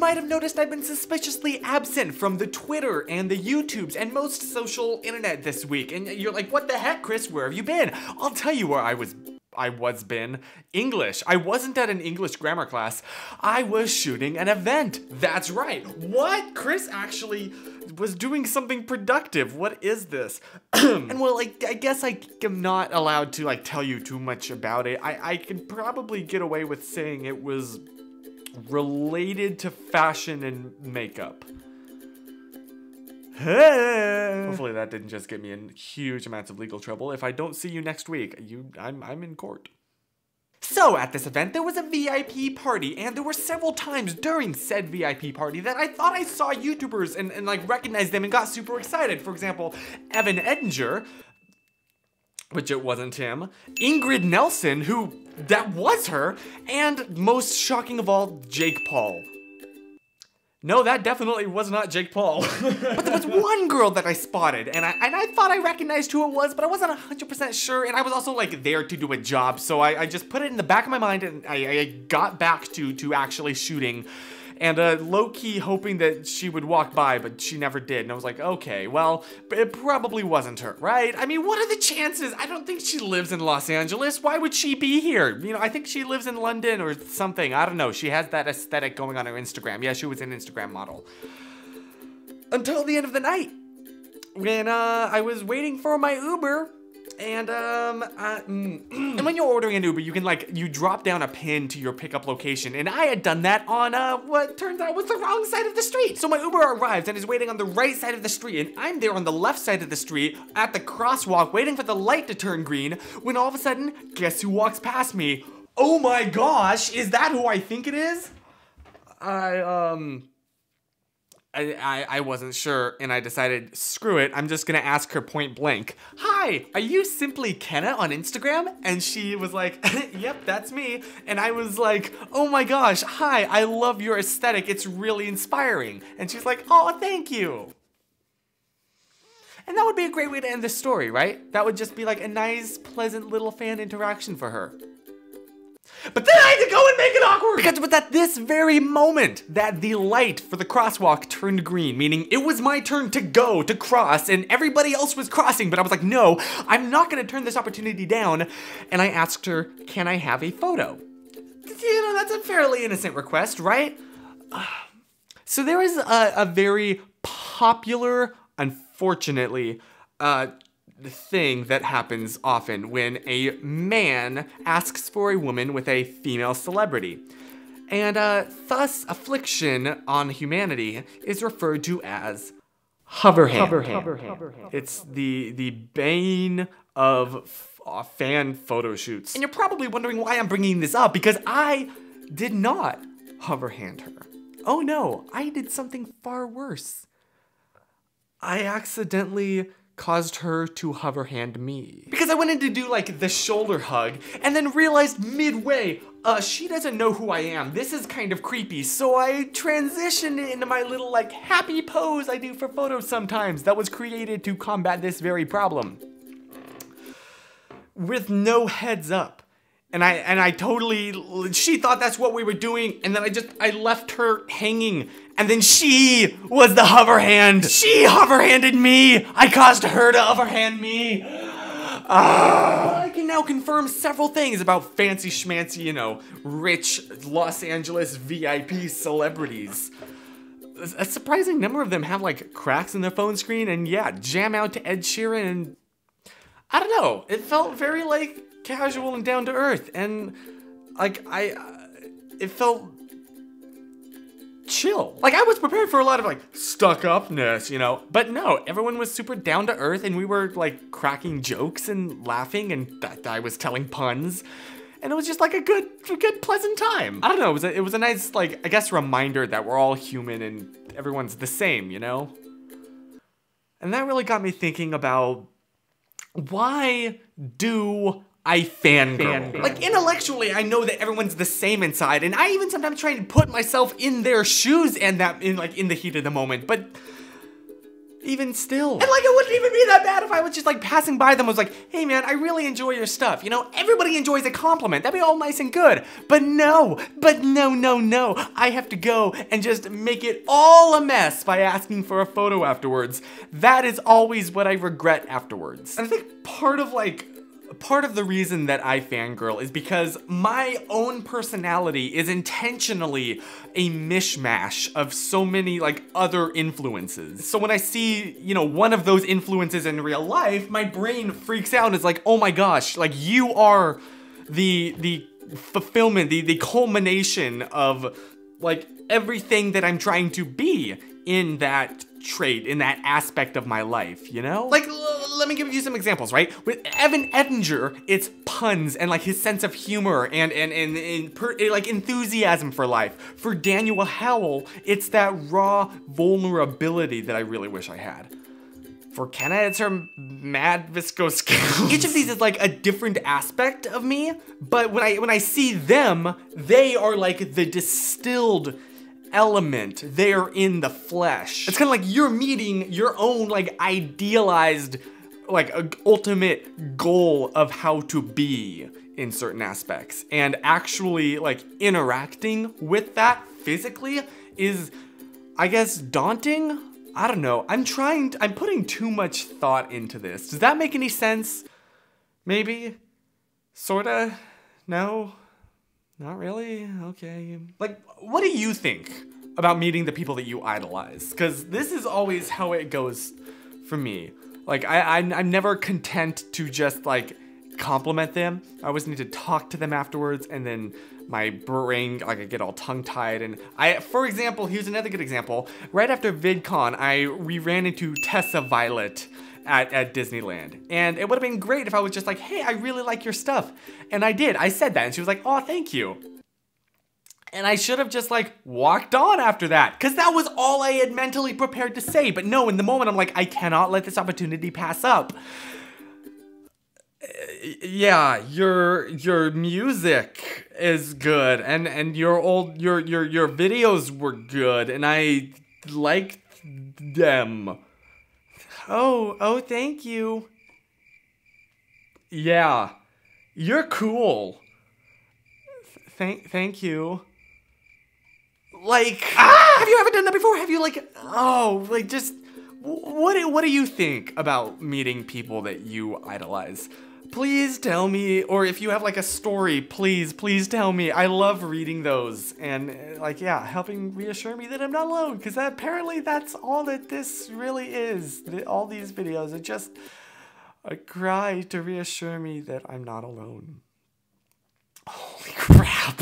might have noticed I've been suspiciously absent from the Twitter and the YouTubes and most social internet this week. And you're like, what the heck, Chris? Where have you been? I'll tell you where I was been. English. I wasn't at an English grammar class. I was shooting an event. That's right. What? Chris actually was doing something productive. What is this? And well, I guess I am not allowed to tell you too much about it. I could probably get away with saying it was related to fashion and makeup. Hopefully that didn't just get me in huge amounts of legal trouble. If I don't see you next week, I'm in court. So at this event, there was a VIP party, and there were several times during said VIP party that I thought I saw YouTubers and recognized them and got super excited. For example, Evan Edinger, which it wasn't him, Ingrid Nelson, who that was her, and most shocking of all, Jake Paul. No, that definitely was not Jake Paul. But there was one girl that I spotted, and I thought I recognized who it was, but I wasn't 100% sure, and I was also there to do a job, so I just put it in the back of my mind, and I got back to actually shooting, and low-key hoping that she would walk by, but she never did, and I was like, okay, well, it probably wasn't her, right? I mean, what are the chances? I don't think she lives in Los Angeles. Why would she be here? You know, I think she lives in London or something. I don't know. She has that aesthetic going on her Instagram. Yeah, she was an Instagram model. Until the end of the night, when I was waiting for my Uber, and and when you're ordering an Uber, you can you drop down a pin to your pickup location, and I had done that on what turns out was the wrong side of the street. So my Uber arrives and is waiting on the right side of the street, and I'm there on the left side of the street at the crosswalk waiting for the light to turn green, when all of a sudden, guess who walks past me? Oh my gosh, is that who I think it is? I wasn't sure, and I decided, screw it, I'm just gonna ask her point blank. Hi, are you Simply Kenna on Instagram? And she was like, yep, that's me. And I was like, oh my gosh, hi, I love your aesthetic, it's really inspiring. And she's like, oh, thank you. And that would be a great way to end this story, right? That would just be a nice, pleasant little fan interaction for her. But then I had to go and make it awkward! Because it was at this very moment that the light for the crosswalk turned green, meaning it was my turn to go, to cross, and everybody else was crossing, but I was like, no, I'm not gonna turn this opportunity down, and I asked her, can I have a photo? You know, that's a fairly innocent request, right? So there is a very popular, unfortunately, thing that happens often when a man asks for a woman with a female celebrity. And thus, affliction on humanity is referred to as hoverhand. It's the bane of fan photo shoots. And you're probably wondering why I'm bringing this up, because I did not hoverhand her. Oh no, I did something far worse. I accidentally caused her to hoverhand me. Because I wanted to do the shoulder hug, and then realized midway, she doesn't know who I am. This is kind of creepy, so I transitioned it into my little happy pose I do for photos sometimes that was created to combat this very problem. With no heads up. And I totally, she thought that's what we were doing, and then I left her hanging, and then she was the hoverhand. She hoverhanded me. I caused her to hoverhand me. I can now confirm several things about fancy schmancy, you know, rich Los Angeles VIP celebrities. A surprising number of them have cracks in their phone screen, and yeah, jam out to Ed Sheeran, and I don't know, it felt very casual and down to earth, and it felt chill. I was prepared for a lot of stuck upness, you know, but no, everyone was super down to earth, and we were cracking jokes and laughing, and I was telling puns, and it was just a good pleasant time. I don't know, it was a nice I guess reminder that we're all human and everyone's the same, you know? And that really got me thinking about, why do I fangirl? Intellectually, I know that everyone's the same inside, and I even sometimes try to put myself in their shoes and that in the heat of the moment, but even still. And like, it wouldn't even be that bad if I was just like passing by them and was like, hey man, I really enjoy your stuff. You know, everybody enjoys a compliment. That'd be all nice and good. But no, no. I have to go and just make it all a mess by asking for a photo afterwards. That is always what I regret afterwards. And I think part of the reason that I fangirl is because my own personality is intentionally a mishmash of so many like other influences. So when I see, you know, one of those influences in real life, my brain freaks out and is like, oh my gosh, like you are the fulfillment, the culmination of like everything that I'm trying to be in that trait, in that aspect of my life, you know? Like, let me give you some examples, right? With Evan Ettinger, it's puns and like his sense of humor and like enthusiasm for life. For Daniel Howell, it's that raw vulnerability that I really wish I had. For Kenna, it's her mad visco skills. Each of these is like a different aspect of me, but when I see them, they are like the distilled element. They're in the flesh. It's kind of like you're meeting your own like idealized, like ultimate goal of how to be in certain aspects. And actually like interacting with that physically is, I guess, daunting. I don't know. I'm putting too much thought into this. Does that make any sense? Maybe? Sorta? No? Not really? Okay. Like, what do you think about meeting the people that you idolize? Because this is always how it goes for me. Like, I'm never content to just, like, compliment them. I always need to talk to them afterwards, and then my brain, like, I get all tongue-tied. And for example, here's another good example. Right after VidCon, we ran into Tessa Violet at Disneyland. And it would have been great if I was just like, hey, I really like your stuff. And I did. I said that. And she was like, oh, thank you. And I should have just like walked on after that, because that was all I had mentally prepared to say. But no, in the moment, I'm like, I cannot let this opportunity pass up. Yeah, your music is good, and your videos were good, and I liked them. Oh, thank you. Yeah, you're cool. Thank you. Like, have you ever done that before? Have you just, what do you think about meeting people that you idolize? Please tell me, or if you have like a story, please tell me. I love reading those, and like, yeah, helping reassure me that I'm not alone, because apparently that's all that this really is. All these videos are just a cry to reassure me that I'm not alone. Holy crap.